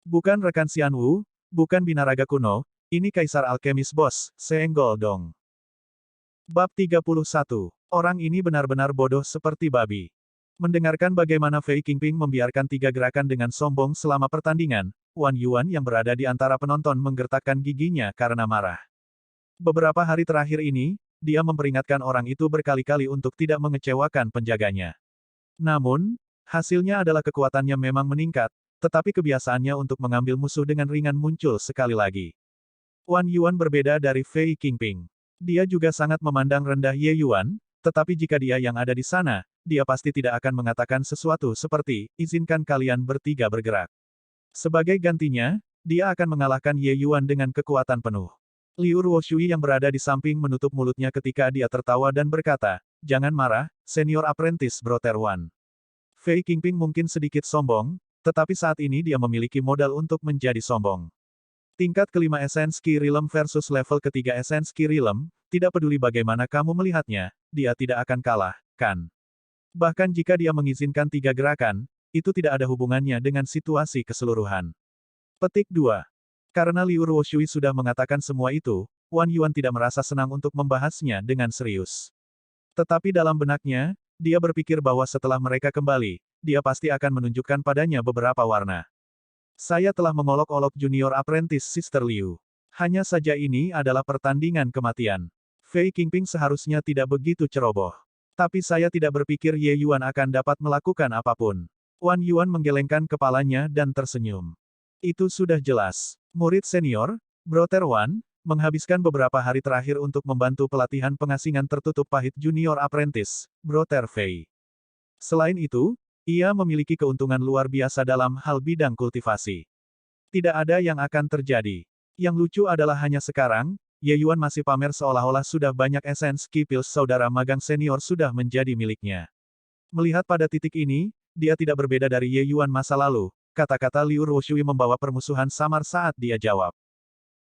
Bukan rekan Xian Wu, bukan binaraga kuno, ini Kaisar Alkemis Bos, Seng Goldong. Bab 31. Orang ini benar-benar bodoh seperti babi. Mendengarkan bagaimana Fei Qingping membiarkan 3 gerakan dengan sombong selama pertandingan, Wan Yuan yang berada di antara penonton menggertakkan giginya karena marah. Beberapa hari terakhir ini, dia memperingatkan orang itu berkali-kali untuk tidak mengecewakan penjaganya. Namun, hasilnya adalah kekuatannya memang meningkat, tetapi kebiasaannya untuk mengambil musuh dengan ringan muncul sekali lagi. Wan Yuan berbeda dari Fei Qingping. Dia juga sangat memandang rendah Ye Yuan, tetapi jika dia yang ada di sana, dia pasti tidak akan mengatakan sesuatu seperti, izinkan kalian bertiga bergerak. Sebagai gantinya, dia akan mengalahkan Ye Yuan dengan kekuatan penuh. Liu Ruoshui yang berada di samping menutup mulutnya ketika dia tertawa dan berkata, jangan marah, senior apprentice Brother Wan. Fei Qingping mungkin sedikit sombong, tetapi saat ini dia memiliki modal untuk menjadi sombong. Tingkat kelima Essence Ki Realm versus level ketiga Essence Ki Realm, tidak peduli bagaimana kamu melihatnya, dia tidak akan kalah, kan? Bahkan jika dia mengizinkan 3 gerakan, itu tidak ada hubungannya dengan situasi keseluruhan. Petik 2. Karena Liu Ruoshui sudah mengatakan semua itu, Wan Yuan tidak merasa senang untuk membahasnya dengan serius. Tetapi dalam benaknya, dia berpikir bahwa setelah mereka kembali, dia pasti akan menunjukkan padanya beberapa warna. Saya telah mengolok-olok junior apprentice Sister Liu. Hanya saja ini adalah pertandingan kematian. Fei Qingping seharusnya tidak begitu ceroboh. Tapi saya tidak berpikir Ye Yuan akan dapat melakukan apapun. Wan Yuan menggelengkan kepalanya dan tersenyum. Itu sudah jelas. Murid senior, Brother Wan, menghabiskan beberapa hari terakhir untuk membantu pelatihan pengasingan tertutup pahit junior apprentice, Brother Fei. Selain itu, ia memiliki keuntungan luar biasa dalam hal bidang kultivasi. Tidak ada yang akan terjadi. Yang lucu adalah hanya sekarang, Ye Yuan masih pamer seolah-olah sudah banyak Essence Ki Pills saudara magang senior sudah menjadi miliknya. Melihat pada titik ini, dia tidak berbeda dari Ye Yuan masa lalu, kata-kata Liu Ruoshui membawa permusuhan samar saat dia jawab.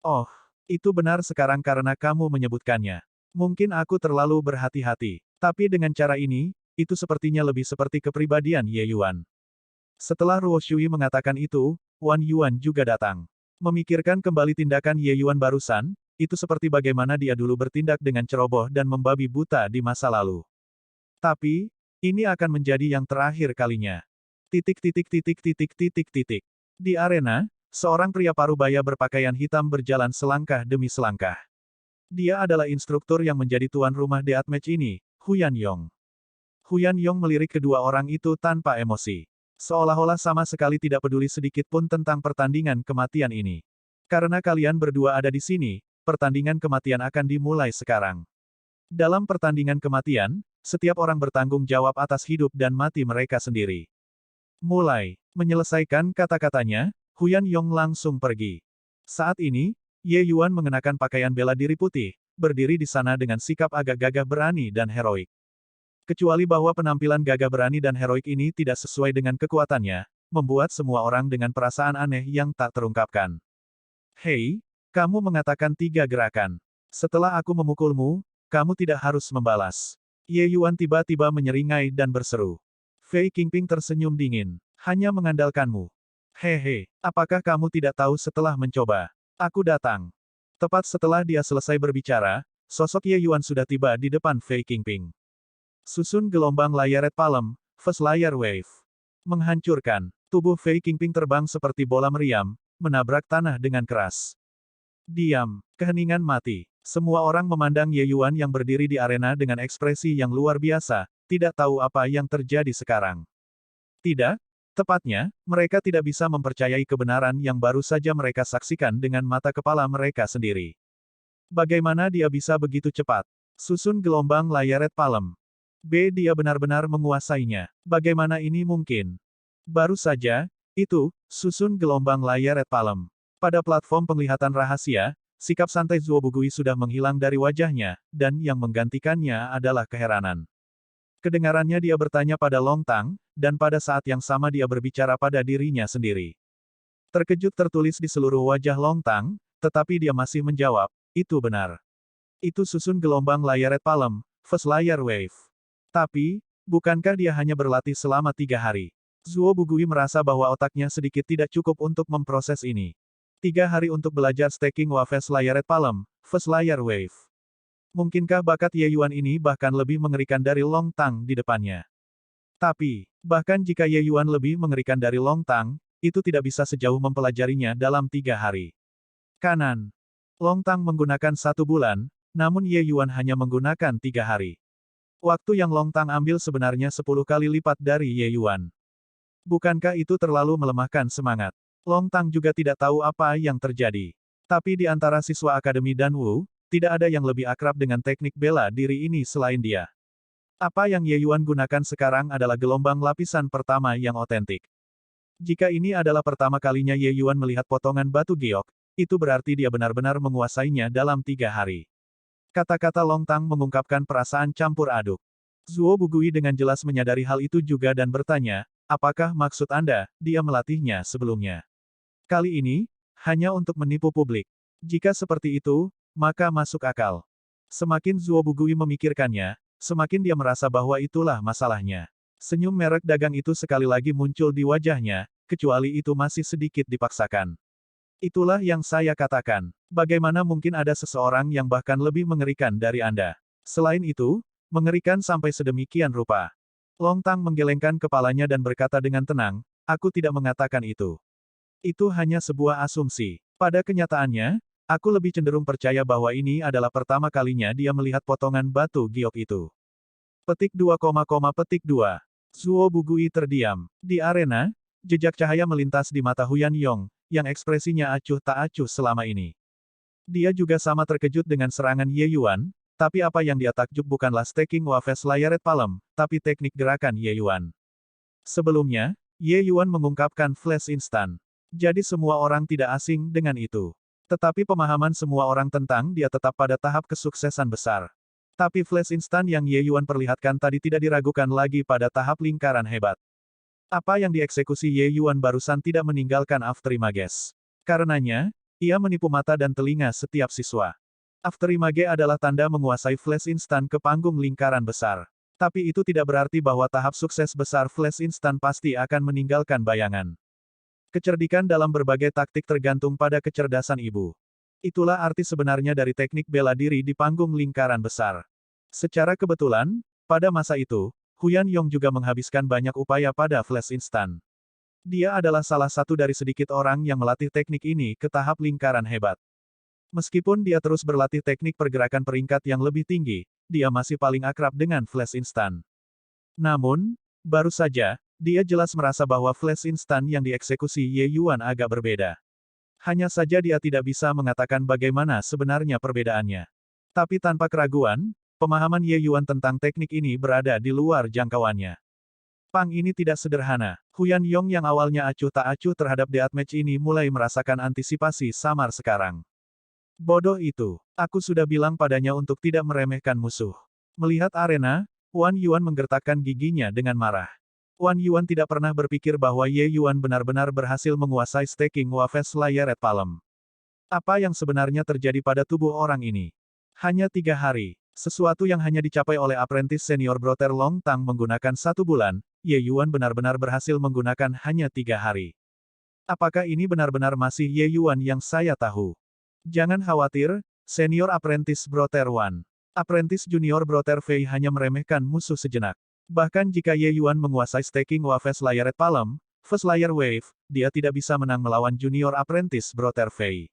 Oh, itu benar sekarang karena kamu menyebutkannya. Mungkin aku terlalu berhati-hati. Tapi dengan cara ini, itu sepertinya lebih seperti kepribadian Ye Yuan. Setelah Ruoshui mengatakan itu, Wan Yuan juga datang. Memikirkan kembali tindakan Ye Yuan barusan, itu seperti bagaimana dia dulu bertindak dengan ceroboh dan membabi buta di masa lalu. Tapi, ini akan menjadi yang terakhir kalinya. Di arena, seorang pria parubaya berpakaian hitam berjalan selangkah demi selangkah. Dia adalah instruktur yang menjadi tuan rumah deathmatch ini, Huyan Yong. Huyan Yong melirik kedua orang itu tanpa emosi. Seolah-olah sama sekali tidak peduli sedikit pun tentang pertandingan kematian ini. Karena kalian berdua ada di sini, pertandingan kematian akan dimulai sekarang. Dalam pertandingan kematian, setiap orang bertanggung jawab atas hidup dan mati mereka sendiri. Mulai. Menyelesaikan kata-katanya, Huyan Yong langsung pergi. Saat ini, Ye Yuan mengenakan pakaian bela diri putih, berdiri di sana dengan sikap agak gagah berani dan heroik. Kecuali bahwa penampilan gagah berani dan heroik ini tidak sesuai dengan kekuatannya, membuat semua orang dengan perasaan aneh yang tak terungkapkan. Hei, kamu mengatakan 3 gerakan. Setelah aku memukulmu, kamu tidak harus membalas. Ye Yuan tiba-tiba menyeringai dan berseru. Fei Qingping tersenyum dingin. Hanya mengandalkanmu. Hehe, apakah kamu tidak tahu setelah mencoba? Aku datang. Tepat setelah dia selesai berbicara, sosok Ye Yuan sudah tiba di depan Fei Qingping. Susun gelombang layar Red Palm, First Layer Wave. Menghancurkan. Tubuh Fei Qingping terbang seperti bola meriam, menabrak tanah dengan keras. Diam. Keheningan mati. Semua orang memandang Ye Yuan yang berdiri di arena dengan ekspresi yang luar biasa, tidak tahu apa yang terjadi sekarang. Tidak, tepatnya, mereka tidak bisa mempercayai kebenaran yang baru saja mereka saksikan dengan mata kepala mereka sendiri. Bagaimana dia bisa begitu cepat? Susun gelombang layar Red Palm. Dia benar-benar menguasainya. Bagaimana ini mungkin? Baru saja, itu, susun gelombang layar Red Palm. Pada platform penglihatan rahasia, sikap santai Zuo Bugui sudah menghilang dari wajahnya, dan yang menggantikannya adalah keheranan. Kedengarannya dia bertanya pada Long Tang, dan pada saat yang sama dia berbicara pada dirinya sendiri. Terkejut tertulis di seluruh wajah Long Tang, tetapi dia masih menjawab, itu benar. Itu susun gelombang layar Red Palm, First Layer Wave. Tapi, bukankah dia hanya berlatih selama 3 hari? Zuo Bugui merasa bahwa otaknya sedikit tidak cukup untuk memproses ini. 3 hari untuk belajar staking Wafes Layered Palm, First Layer Wave. Mungkinkah bakat Ye Yuan ini bahkan lebih mengerikan dari Long Tang di depannya? Tapi, bahkan jika Ye Yuan lebih mengerikan dari Long Tang, itu tidak bisa sejauh mempelajarinya dalam 3 hari. Kanan. Long Tang menggunakan 1 bulan, namun Ye Yuan hanya menggunakan 3 hari. Waktu yang Long Tang ambil sebenarnya 10 kali lipat dari Ye Yuan. Bukankah itu terlalu melemahkan semangat? Long Tang juga tidak tahu apa yang terjadi. Tapi di antara siswa Akademi Dan Wu, tidak ada yang lebih akrab dengan teknik bela diri ini selain dia. Apa yang Ye Yuan gunakan sekarang adalah gelombang lapisan pertama yang otentik. Jika ini adalah pertama kalinya Ye Yuan melihat potongan batu giok, itu berarti dia benar-benar menguasainya dalam 3 hari. Kata-kata Long Tang mengungkapkan perasaan campur aduk. Zuo Bugui dengan jelas menyadari hal itu juga dan bertanya, apakah maksud Anda, dia melatihnya sebelumnya? Kali ini, hanya untuk menipu publik. Jika seperti itu, maka masuk akal. Semakin Zuo Bugui memikirkannya, semakin dia merasa bahwa itulah masalahnya. Senyum merek dagang itu sekali lagi muncul di wajahnya, kecuali itu masih sedikit dipaksakan. Itulah yang saya katakan. Bagaimana mungkin ada seseorang yang bahkan lebih mengerikan dari Anda? Selain itu, mengerikan sampai sedemikian rupa. Long Tang menggelengkan kepalanya dan berkata dengan tenang, aku tidak mengatakan itu. Itu hanya sebuah asumsi. Pada kenyataannya, aku lebih cenderung percaya bahwa ini adalah pertama kalinya dia melihat potongan batu giok itu. Petik 2, petik 2. Zuo Bugui terdiam. Di arena, jejak cahaya melintas di mata Huyan Yong, yang ekspresinya acuh tak acuh selama ini. Dia juga sama terkejut dengan serangan Ye Yuan, tapi apa yang dia takjub bukanlah staking Wafes Layered Palm, tapi teknik gerakan Ye Yuan. Sebelumnya, Ye Yuan mengungkapkan flash instan. Jadi semua orang tidak asing dengan itu. Tetapi pemahaman semua orang tentang dia tetap pada tahap kesuksesan besar. Tapi flash instan yang Ye Yuan perlihatkan tadi tidak diragukan lagi pada tahap lingkaran hebat. Apa yang dieksekusi Ye Yuan barusan tidak meninggalkan afterimages. Karenanya, ia menipu mata dan telinga setiap siswa. Afterimage adalah tanda menguasai flash instan ke panggung lingkaran besar. Tapi itu tidak berarti bahwa tahap sukses besar flash instan pasti akan meninggalkan bayangan. Kecerdikan dalam berbagai taktik tergantung pada kecerdasan ibu. Itulah arti sebenarnya dari teknik bela diri di panggung lingkaran besar. Secara kebetulan, pada masa itu, Huyan Yong juga menghabiskan banyak upaya pada flash instan. Dia adalah salah satu dari sedikit orang yang melatih teknik ini ke tahap lingkaran hebat. Meskipun dia terus berlatih teknik pergerakan peringkat yang lebih tinggi, dia masih paling akrab dengan flash instan. Namun, baru saja, dia jelas merasa bahwa flash instan yang dieksekusi Ye Yuan agak berbeda. Hanya saja dia tidak bisa mengatakan bagaimana sebenarnya perbedaannya. Tapi tanpa keraguan, pemahaman Ye Yuan tentang teknik ini berada di luar jangkauannya. Pang ini tidak sederhana. Huyan Yong yang awalnya acuh tak acuh terhadap deathmatch ini mulai merasakan antisipasi samar sekarang. Bodoh itu. Aku sudah bilang padanya untuk tidak meremehkan musuh. Melihat arena, Wan Yuan menggertakkan giginya dengan marah. Wan Yuan tidak pernah berpikir bahwa Ye Yuan benar-benar berhasil menguasai staking Wafes Layered Palm. Apa yang sebenarnya terjadi pada tubuh orang ini? Hanya 3 hari. Sesuatu yang hanya dicapai oleh apprentice senior Brother Long Tang menggunakan 1 bulan, Ye Yuan benar-benar berhasil menggunakan hanya 3 hari. Apakah ini benar-benar masih Ye Yuan yang saya tahu? Jangan khawatir, senior apprentice Brother Wan. Apprentice junior Brother Fei hanya meremehkan musuh sejenak. Bahkan jika Ye Yuan menguasai staking Wafes Layered Palm, First Layer Wave, dia tidak bisa menang melawan junior apprentice Brother Fei.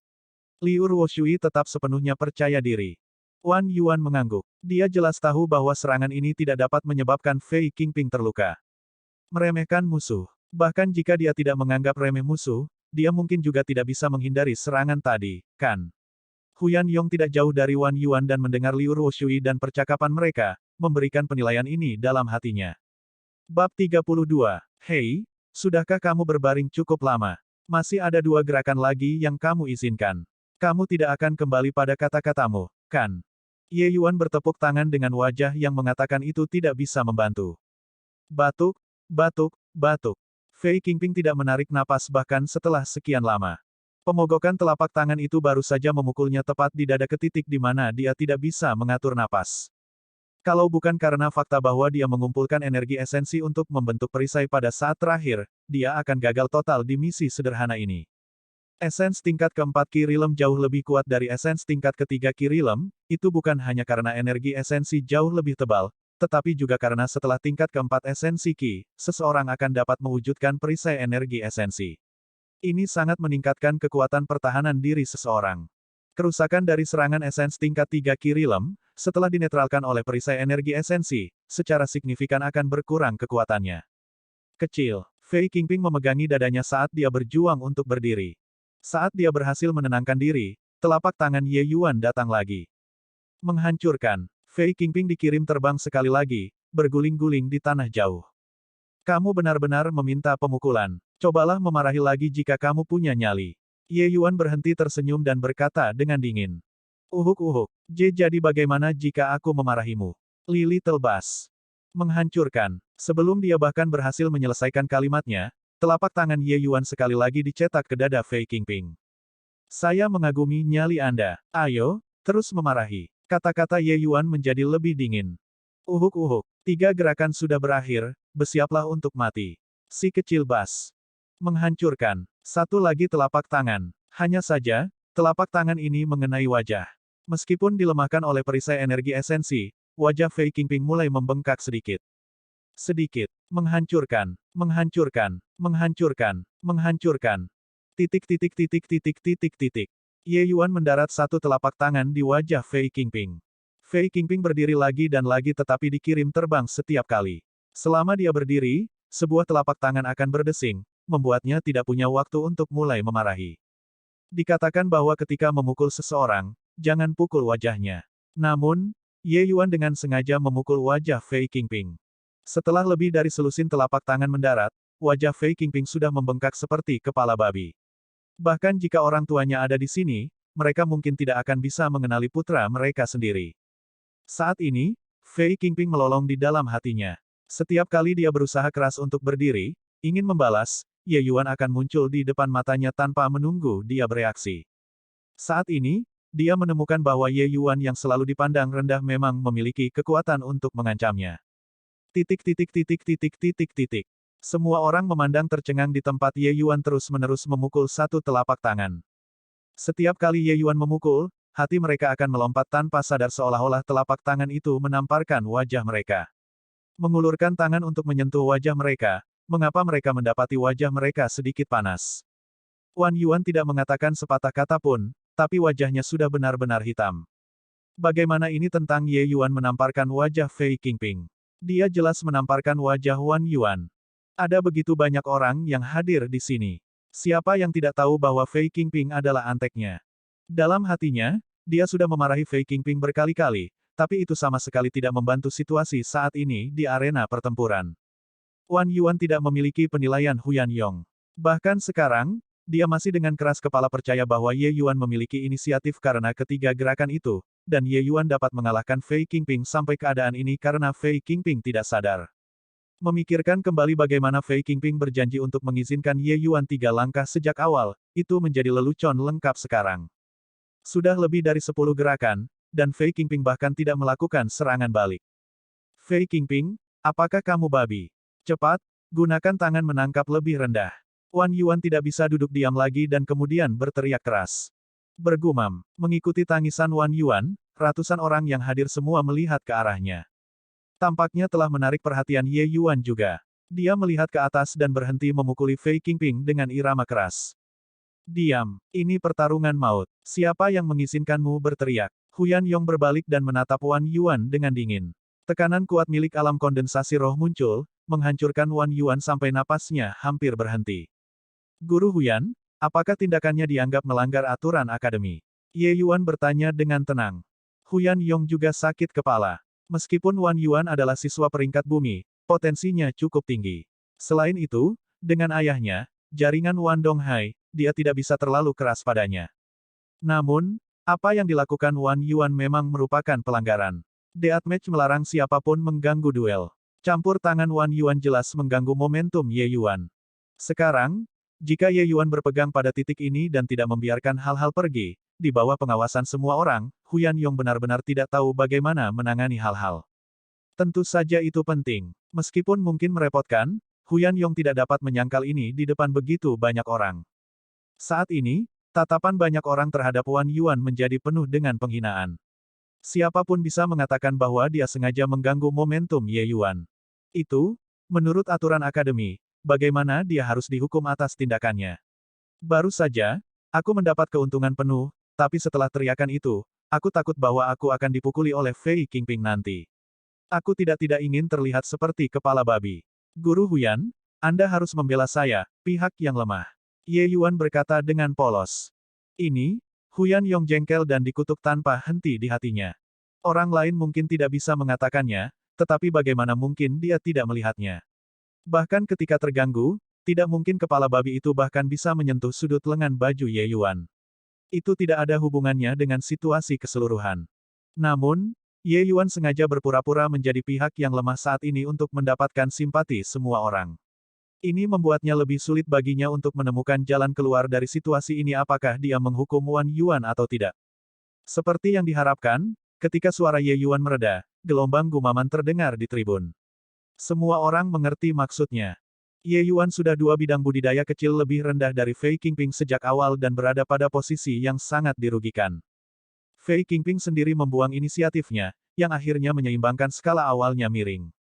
Liu Ruoshui tetap sepenuhnya percaya diri. Wan Yuan mengangguk. Dia jelas tahu bahwa serangan ini tidak dapat menyebabkan Fei Qingping terluka. Meremehkan musuh. Bahkan jika dia tidak menganggap remeh musuh, dia mungkin juga tidak bisa menghindari serangan tadi, kan? Huyan Yong tidak jauh dari Wan Yuan dan mendengar Liu Ruoshui dan percakapan mereka, memberikan penilaian ini dalam hatinya. Bab 32. Hei, sudahkah kamu berbaring cukup lama? Masih ada 2 gerakan lagi yang kamu izinkan. Kamu tidak akan kembali pada kata-katamu, kan? Ye Yuan bertepuk tangan dengan wajah yang mengatakan itu tidak bisa membantu. Batuk, batuk, batuk. Fei Qingping tidak menarik napas bahkan setelah sekian lama. Pemogokan telapak tangan itu baru saja memukulnya tepat di dada ke titik di mana dia tidak bisa mengatur napas. Kalau bukan karena fakta bahwa dia mengumpulkan energi esensi untuk membentuk perisai pada saat terakhir, dia akan gagal total di misi sederhana ini. Esens tingkat keempat Kirilem jauh lebih kuat dari esens tingkat ketiga Kirilem, itu bukan hanya karena energi esensi jauh lebih tebal, tetapi juga karena setelah tingkat keempat esensi Ki, seseorang akan dapat mewujudkan perisai energi esensi. Ini sangat meningkatkan kekuatan pertahanan diri seseorang. Kerusakan dari serangan esens tingkat 3 Kirilem, setelah dinetralkan oleh perisai energi esensi, secara signifikan akan berkurang kekuatannya. Kecil, Fei Qingping memegangi dadanya saat dia berjuang untuk berdiri. Saat dia berhasil menenangkan diri, telapak tangan Ye Yuan datang lagi. Menghancurkan, Fei Qingping dikirim terbang sekali lagi, berguling-guling di tanah jauh. Kamu benar-benar meminta pemukulan. Cobalah memarahi lagi jika kamu punya nyali. Ye Yuan berhenti tersenyum dan berkata dengan dingin. Uhuk-uhuk, jadi bagaimana jika aku memarahimu? Lili Telbas. Menghancurkan. Sebelum dia bahkan berhasil menyelesaikan kalimatnya, telapak tangan Ye Yuan sekali lagi dicetak ke dada Fei Qingping. Saya mengagumi nyali Anda. Ayo, terus memarahi. Kata-kata Ye Yuan menjadi lebih dingin. Uhuk-uhuk. 3 gerakan sudah berakhir, bersiaplah untuk mati. Si kecil Bas. Menghancurkan. Satu lagi telapak tangan. Hanya saja, telapak tangan ini mengenai wajah. Meskipun dilemahkan oleh perisai energi esensi, wajah Fei Qingping mulai membengkak sedikit. Sedikit. Menghancurkan. Menghancurkan. Menghancurkan. Menghancurkan. Titik titik titik titik titik titik. Ye Yuan mendarat satu telapak tangan di wajah Fei Qingping. Fei Qingping berdiri lagi dan lagi tetapi dikirim terbang setiap kali. Selama dia berdiri, sebuah telapak tangan akan berdesing, membuatnya tidak punya waktu untuk mulai memarahi. Dikatakan bahwa ketika memukul seseorang, jangan pukul wajahnya. Namun, Ye Yuan dengan sengaja memukul wajah Fei Qingping. Setelah lebih dari selusin telapak tangan mendarat, wajah Fei Qingping sudah membengkak seperti kepala babi. Bahkan jika orang tuanya ada di sini, mereka mungkin tidak akan bisa mengenali putra mereka sendiri. Saat ini, Fei Qingping melolong di dalam hatinya. Setiap kali dia berusaha keras untuk berdiri, ingin membalas, Ye Yuan akan muncul di depan matanya tanpa menunggu dia bereaksi. Saat ini, dia menemukan bahwa Ye Yuan yang selalu dipandang rendah memang memiliki kekuatan untuk mengancamnya. Titik titik titik titik titik titik. Semua orang memandang tercengang di tempat Ye Yuan terus-menerus memukul satu telapak tangan. Setiap kali Ye Yuan memukul, hati mereka akan melompat tanpa sadar seolah-olah telapak tangan itu menamparkan wajah mereka. Mengulurkan tangan untuk menyentuh wajah mereka, mengapa mereka mendapati wajah mereka sedikit panas. Wan Yuan tidak mengatakan sepatah kata pun, tapi wajahnya sudah benar-benar hitam. Bagaimana ini tentang Ye Yuan menamparkan wajah Fei Qingping? Dia jelas menamparkan wajah Wan Yuan. Ada begitu banyak orang yang hadir di sini. Siapa yang tidak tahu bahwa Fei Qingping adalah anteknya? Dalam hatinya, dia sudah memarahi Fei Qingping berkali-kali, tapi itu sama sekali tidak membantu situasi saat ini di arena pertempuran. Wan Yuan tidak memiliki penilaian Huyan Yong. Bahkan sekarang, dia masih dengan keras kepala percaya bahwa Ye Yuan memiliki inisiatif karena ketiga gerakan itu, dan Ye Yuan dapat mengalahkan Fei Qingping sampai keadaan ini karena Fei Qingping tidak sadar. Memikirkan kembali bagaimana Fei Qingping berjanji untuk mengizinkan Ye Yuan 3 langkah sejak awal, itu menjadi lelucon lengkap sekarang. Sudah lebih dari 10 gerakan, dan Fei Qingping bahkan tidak melakukan serangan balik. Fei Qingping, apakah kamu babi? Cepat, gunakan tangan menangkap lebih rendah. Wan Yuan tidak bisa duduk diam lagi dan kemudian berteriak keras. Bergumam, mengikuti tangisan Wan Yuan, ratusan orang yang hadir semua melihat ke arahnya. Tampaknya telah menarik perhatian Ye Yuan juga. Dia melihat ke atas dan berhenti memukuli Fei Qingping dengan irama keras. Diam, ini pertarungan maut. Siapa yang mengizinkanmu berteriak? Huyan Yong berbalik dan menatap Wan Yuan dengan dingin. Tekanan kuat milik alam kondensasi roh muncul, menghancurkan Wan Yuan sampai napasnya hampir berhenti. Guru Huyan, apakah tindakannya dianggap melanggar aturan akademi? Ye Yuan bertanya dengan tenang. Huyan Yong juga sakit kepala. Meskipun Wan Yuan adalah siswa peringkat bumi, potensinya cukup tinggi. Selain itu, dengan ayahnya, jaringan Wan Donghai, dia tidak bisa terlalu keras padanya. Namun, apa yang dilakukan Wan Yuan memang merupakan pelanggaran. Deathmatch melarang siapapun mengganggu duel. Campur tangan Wan Yuan jelas mengganggu momentum Ye Yuan. Sekarang, jika Ye Yuan berpegang pada titik ini dan tidak membiarkan hal-hal pergi, di bawah pengawasan semua orang, Huyan Yong benar-benar tidak tahu bagaimana menangani hal-hal. Tentu saja itu penting. Meskipun mungkin merepotkan, Huyan Yong tidak dapat menyangkal ini di depan begitu banyak orang. Saat ini, tatapan banyak orang terhadap Wan Yuan menjadi penuh dengan penghinaan. Siapapun bisa mengatakan bahwa dia sengaja mengganggu momentum Ye Yuan. Itu, menurut aturan akademi, bagaimana dia harus dihukum atas tindakannya. Baru saja, aku mendapat keuntungan penuh, tapi setelah teriakan itu, aku takut bahwa aku akan dipukuli oleh Fei Qingping nanti. Aku tidak ingin terlihat seperti kepala babi. Guru Huyan, Anda harus membela saya, pihak yang lemah. Ye Yuan berkata dengan polos. Ini, Huyan Yong jengkel dan dikutuk tanpa henti di hatinya. Orang lain mungkin tidak bisa mengatakannya, tetapi bagaimana mungkin dia tidak melihatnya. Bahkan ketika terganggu, tidak mungkin kepala babi itu bahkan bisa menyentuh sudut lengan baju Ye Yuan. Itu tidak ada hubungannya dengan situasi keseluruhan. Namun, Ye Yuan sengaja berpura-pura menjadi pihak yang lemah saat ini untuk mendapatkan simpati semua orang. Ini membuatnya lebih sulit baginya untuk menemukan jalan keluar dari situasi ini, apakah dia menghukum Wan Yuan atau tidak. Seperti yang diharapkan, ketika suara Ye Yuan mereda, gelombang gumaman terdengar di tribun. Semua orang mengerti maksudnya. Ye Yuan sudah 2 bidang budidaya kecil lebih rendah dari Fei Qingping sejak awal dan berada pada posisi yang sangat dirugikan. Fei Qingping sendiri membuang inisiatifnya, yang akhirnya menyeimbangkan skala awalnya miring.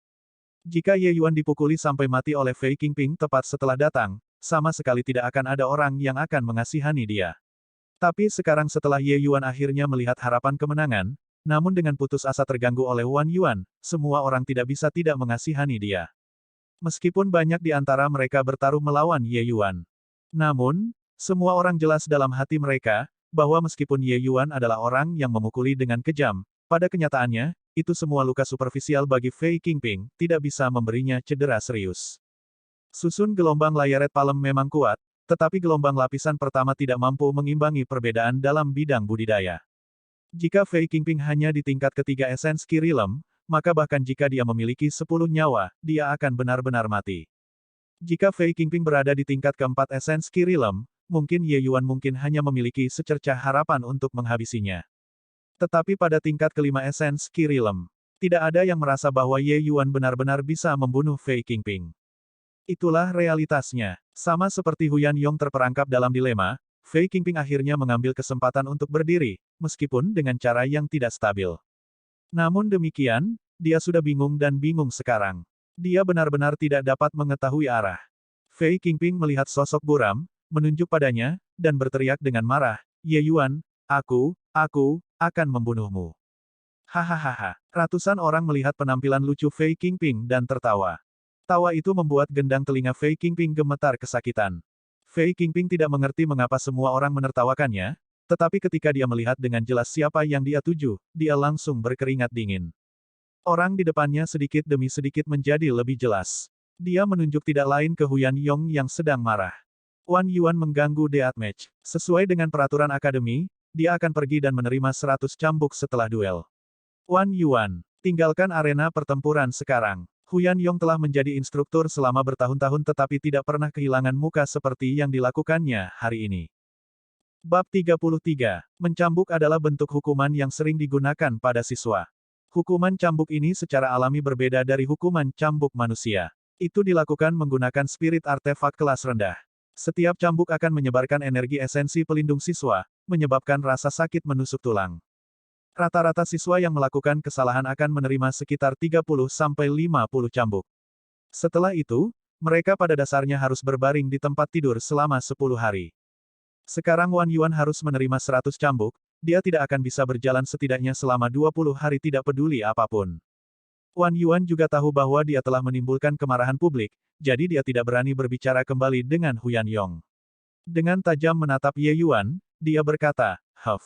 Jika Ye Yuan dipukuli sampai mati oleh Fei Qingping tepat setelah datang, sama sekali tidak akan ada orang yang akan mengasihani dia. Tapi sekarang setelah Ye Yuan akhirnya melihat harapan kemenangan, namun dengan putus asa terganggu oleh Wan Yuan, semua orang tidak bisa tidak mengasihani dia. Meskipun banyak di antara mereka bertaruh melawan Ye Yuan. Namun, semua orang jelas dalam hati mereka, bahwa meskipun Ye Yuan adalah orang yang memukuli dengan kejam, pada kenyataannya, itu semua luka superficial bagi Fei Qingping, tidak bisa memberinya cedera serius. Susun gelombang Layeret Palem memang kuat, tetapi gelombang lapisan pertama tidak mampu mengimbangi perbedaan dalam bidang budidaya. Jika Fei Qingping hanya di tingkat ketiga esens Kirilem, maka bahkan jika dia memiliki 10 nyawa, dia akan benar-benar mati. Jika Fei Qingping berada di tingkat keempat esens Kirilem, mungkin Ye Yuan mungkin hanya memiliki secercah harapan untuk menghabisinya. Tetapi pada tingkat kelima esens Kirilem, tidak ada yang merasa bahwa Ye Yuan benar-benar bisa membunuh Fei Qingping. Itulah realitasnya. Sama seperti Huyan Yong terperangkap dalam dilema, Fei Qingping akhirnya mengambil kesempatan untuk berdiri, meskipun dengan cara yang tidak stabil. Namun demikian, dia sudah bingung dan bingung sekarang. Dia benar-benar tidak dapat mengetahui arah. Fei Qingping melihat sosok buram, menunjuk padanya, dan berteriak dengan marah, Ye Yuan, aku akan membunuhmu. Hahaha. Ratusan orang melihat penampilan lucu Fei Qingping dan tertawa. Tawa itu membuat gendang telinga Fei Qingping gemetar kesakitan. Fei Qingping tidak mengerti mengapa semua orang menertawakannya, tetapi ketika dia melihat dengan jelas siapa yang dia tuju, dia langsung berkeringat dingin. Orang di depannya sedikit demi sedikit menjadi lebih jelas. Dia menunjuk tidak lain ke Huyan Yong yang sedang marah. Wan Yuan mengganggu deathmatch. Sesuai dengan peraturan akademi, dia akan pergi dan menerima 100 cambuk setelah duel. Wan Yuan, tinggalkan arena pertempuran sekarang. Huyan Yong telah menjadi instruktur selama bertahun-tahun tetapi tidak pernah kehilangan muka seperti yang dilakukannya hari ini. Bab 33. Mencambuk adalah bentuk hukuman yang sering digunakan pada siswa. Hukuman cambuk ini secara alami berbeda dari hukuman cambuk manusia. Itu dilakukan menggunakan spirit artefak kelas rendah. Setiap cambuk akan menyebarkan energi esensi pelindung siswa, menyebabkan rasa sakit menusuk tulang. Rata-rata siswa yang melakukan kesalahan akan menerima sekitar 30-50 cambuk. Setelah itu, mereka pada dasarnya harus berbaring di tempat tidur selama 10 hari. Sekarang Wan Yuan harus menerima 100 cambuk, dia tidak akan bisa berjalan setidaknya selama 20 hari tidak peduli apapun. Wan Yuan juga tahu bahwa dia telah menimbulkan kemarahan publik, jadi dia tidak berani berbicara kembali dengan Huyan Yong. Dengan tajam menatap Ye Yuan, dia berkata, "Huff.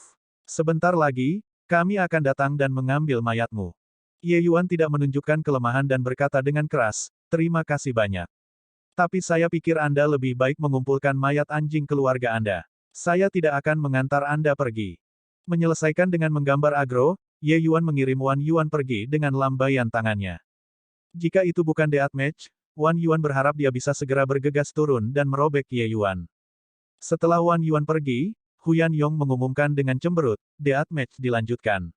Sebentar lagi, kami akan datang dan mengambil mayatmu." Ye Yuan tidak menunjukkan kelemahan dan berkata dengan keras, "Terima kasih banyak. Tapi saya pikir Anda lebih baik mengumpulkan mayat anjing keluarga Anda. Saya tidak akan mengantar Anda pergi." Menyelesaikan dengan menggambar agro, Ye Yuan mengirim Wan Yuan pergi dengan lambaian tangannya. Jika itu bukan deathmatch, Wan Yuan berharap dia bisa segera bergegas turun dan merobek Ye Yuan. Setelah Wan Yuan pergi, Huyan Yong mengumumkan dengan cemberut, deathmatch dilanjutkan.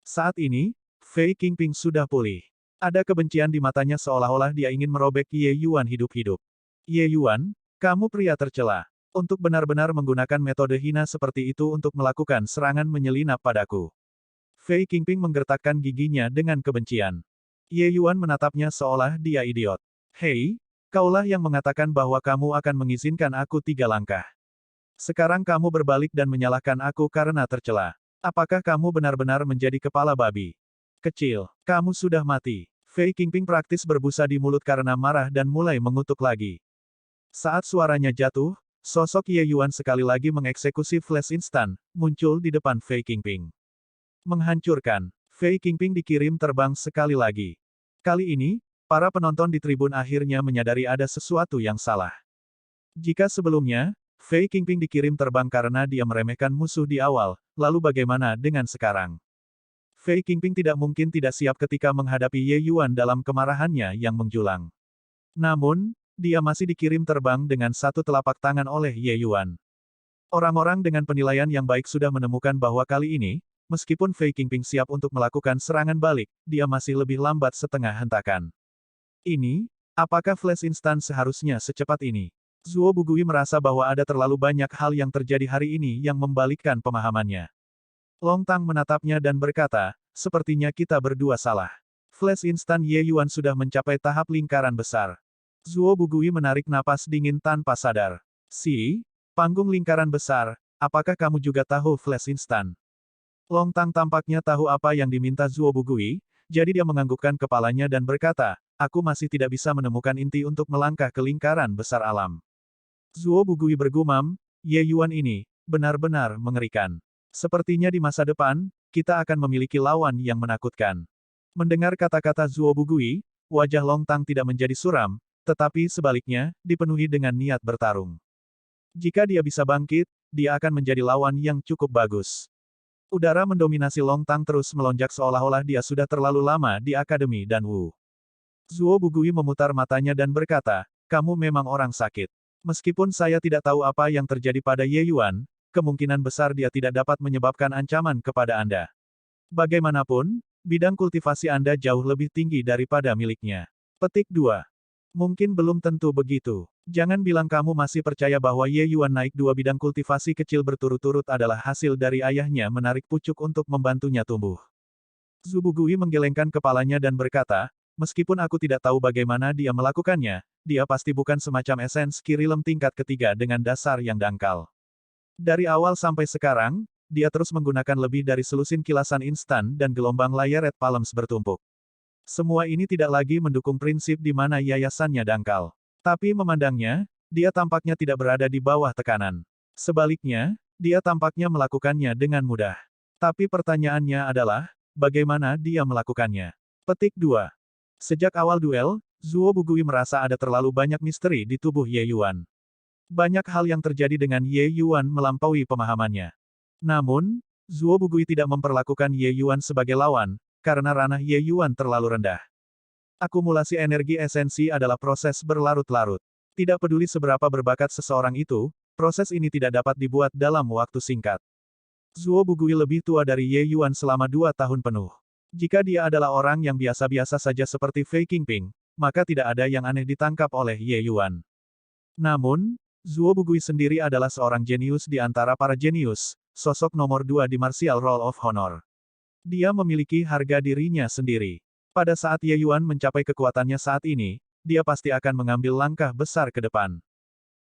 Saat ini, Fei Qingping sudah pulih. Ada kebencian di matanya seolah-olah dia ingin merobek Ye Yuan hidup-hidup. Ye Yuan, kamu pria tercela. Untuk benar-benar menggunakan metode hina seperti itu untuk melakukan serangan menyelinap padaku. Fei Qingping menggertakkan giginya dengan kebencian. Ye Yuan menatapnya seolah dia idiot. Hei, kaulah yang mengatakan bahwa kamu akan mengizinkan aku 3 langkah. Sekarang kamu berbalik dan menyalahkan aku karena tercela. Apakah kamu benar-benar menjadi kepala babi? Kecil, kamu sudah mati. Fei Qingping praktis berbusa di mulut karena marah dan mulai mengutuk lagi. Saat suaranya jatuh, sosok Ye Yuan sekali lagi mengeksekusi flash instan, muncul di depan Fei Qingping. Menghancurkan. Fei Qingping dikirim terbang sekali lagi. Kali ini, para penonton di tribun akhirnya menyadari ada sesuatu yang salah. Jika sebelumnya, Fei Qingping dikirim terbang karena dia meremehkan musuh di awal, lalu bagaimana dengan sekarang? Fei Qingping tidak mungkin tidak siap ketika menghadapi Ye Yuan dalam kemarahannya yang menjulang. Namun, dia masih dikirim terbang dengan satu telapak tangan oleh Ye Yuan. Orang-orang dengan penilaian yang baik sudah menemukan bahwa kali ini, meskipun Fei Qingping siap untuk melakukan serangan balik, dia masih lebih lambat setengah hentakan. Ini, apakah flash instan seharusnya secepat ini? Zuo Bugui merasa bahwa ada terlalu banyak hal yang terjadi hari ini yang membalikkan pemahamannya. Long Tang menatapnya dan berkata, sepertinya kita berdua salah. Flash instan Ye Yuan sudah mencapai tahap lingkaran besar. Zuo Bugui menarik napas dingin tanpa sadar. Panggung lingkaran besar, apakah kamu juga tahu flash instan? Long Tang tampaknya tahu apa yang diminta Zuo Bugui, jadi dia menganggukkan kepalanya dan berkata, aku masih tidak bisa menemukan inti untuk melangkah ke lingkaran besar alam. Zuo Bugui bergumam, Ye Yuan ini, benar-benar mengerikan. Sepertinya di masa depan, kita akan memiliki lawan yang menakutkan. Mendengar kata-kata Zuo Bugui, wajah Long Tang tidak menjadi suram, tetapi sebaliknya, dipenuhi dengan niat bertarung. Jika dia bisa bangkit, dia akan menjadi lawan yang cukup bagus. Udara mendominasi Long Tang terus melonjak seolah-olah dia sudah terlalu lama di Akademi Dan Wu. Zuo Bugui memutar matanya dan berkata, kamu memang orang sakit. Meskipun saya tidak tahu apa yang terjadi pada Ye Yuan, kemungkinan besar dia tidak dapat menyebabkan ancaman kepada Anda. Bagaimanapun, bidang kultivasi Anda jauh lebih tinggi daripada miliknya. Petik 2. Mungkin belum tentu begitu. Jangan bilang kamu masih percaya bahwa Ye Yuan naik 2 bidang kultivasi kecil berturut-turut adalah hasil dari ayahnya menarik pucuk untuk membantunya tumbuh. Zhu Bugui menggelengkan kepalanya dan berkata, meskipun aku tidak tahu bagaimana dia melakukannya, dia pasti bukan semacam esens Kirilem tingkat ketiga dengan dasar yang dangkal. Dari awal sampai sekarang, dia terus menggunakan lebih dari selusin kilasan instan dan gelombang layar Red Palms bertumpuk. Semua ini tidak lagi mendukung prinsip di mana yayasannya dangkal. Tapi memandangnya, dia tampaknya tidak berada di bawah tekanan. Sebaliknya, dia tampaknya melakukannya dengan mudah. Tapi pertanyaannya adalah, bagaimana dia melakukannya? Petik 2. Sejak awal duel, Zuo Bugui merasa ada terlalu banyak misteri di tubuh Ye Yuan. Banyak hal yang terjadi dengan Ye Yuan melampaui pemahamannya. Namun, Zuo Bugui tidak memperlakukan Ye Yuan sebagai lawan, karena ranah Ye Yuan terlalu rendah. Akumulasi energi esensi adalah proses berlarut-larut. Tidak peduli seberapa berbakat seseorang itu, proses ini tidak dapat dibuat dalam waktu singkat. Zuo Bugui lebih tua dari Ye Yuan selama 2 tahun penuh. Jika dia adalah orang yang biasa-biasa saja seperti Fei Qingping, maka tidak ada yang aneh ditangkap oleh Ye Yuan. Namun, Zuo Bugui sendiri adalah seorang jenius di antara para jenius, sosok nomor 2 di Martial Roll of Honor. Dia memiliki harga dirinya sendiri. Pada saat Ye Yuan mencapai kekuatannya saat ini, dia pasti akan mengambil langkah besar ke depan.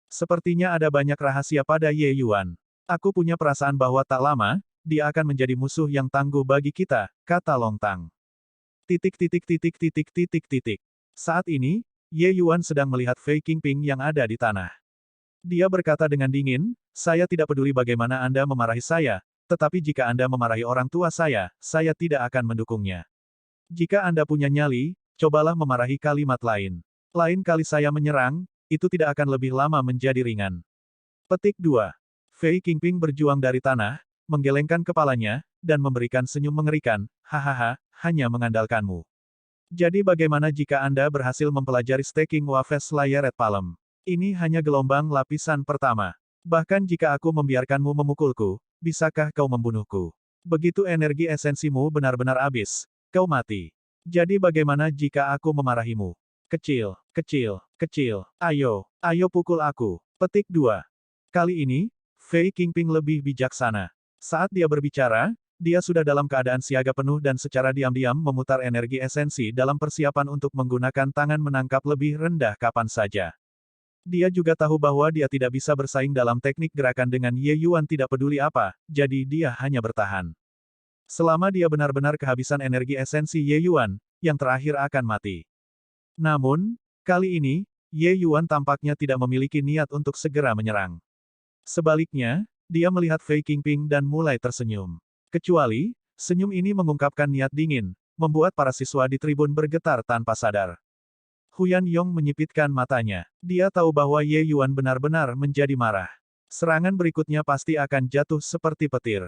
Sepertinya ada banyak rahasia pada Ye Yuan. Aku punya perasaan bahwa tak lama, dia akan menjadi musuh yang tangguh bagi kita, kata Long Tang. Saat ini, Ye Yuan sedang melihat Fei Qingping yang ada di tanah. Dia berkata dengan dingin, saya tidak peduli bagaimana Anda memarahi saya, tetapi jika Anda memarahi orang tua saya tidak akan mendukungnya. Jika Anda punya nyali, cobalah memarahi kalimat lain. Lain kali saya menyerang, itu tidak akan lebih lama menjadi ringan. Petik 2. Fei Qingping berjuang dari tanah, menggelengkan kepalanya, dan memberikan senyum mengerikan, hahaha, hanya mengandalkanmu. Jadi bagaimana jika Anda berhasil mempelajari Staking Wafes Layer Red Palm? Ini hanya gelombang lapisan pertama. Bahkan jika aku membiarkanmu memukulku, bisakah kau membunuhku? Begitu energi esensimu benar-benar habis, kau mati. Jadi bagaimana jika aku memarahimu? Kecil, kecil, kecil. Ayo, ayo pukul aku. Petik 2. Kali ini, Fei Qingping lebih bijaksana. Saat dia berbicara, dia sudah dalam keadaan siaga penuh dan secara diam-diam memutar energi esensi dalam persiapan untuk menggunakan tangan menangkap lebih rendah kapan saja. Dia juga tahu bahwa dia tidak bisa bersaing dalam teknik gerakan dengan Ye Yuan tidak peduli apa, jadi dia hanya bertahan. Selama dia benar-benar kehabisan energi esensi Ye Yuan, yang terakhir akan mati. Namun, kali ini, Ye Yuan tampaknya tidak memiliki niat untuk segera menyerang. Sebaliknya, dia melihat Fei Qingping dan mulai tersenyum. Kecuali, senyum ini mengungkapkan niat dingin, membuat para siswa di tribun bergetar tanpa sadar. Huyan Yong menyipitkan matanya. Dia tahu bahwa Ye Yuan benar-benar menjadi marah. Serangan berikutnya pasti akan jatuh seperti petir.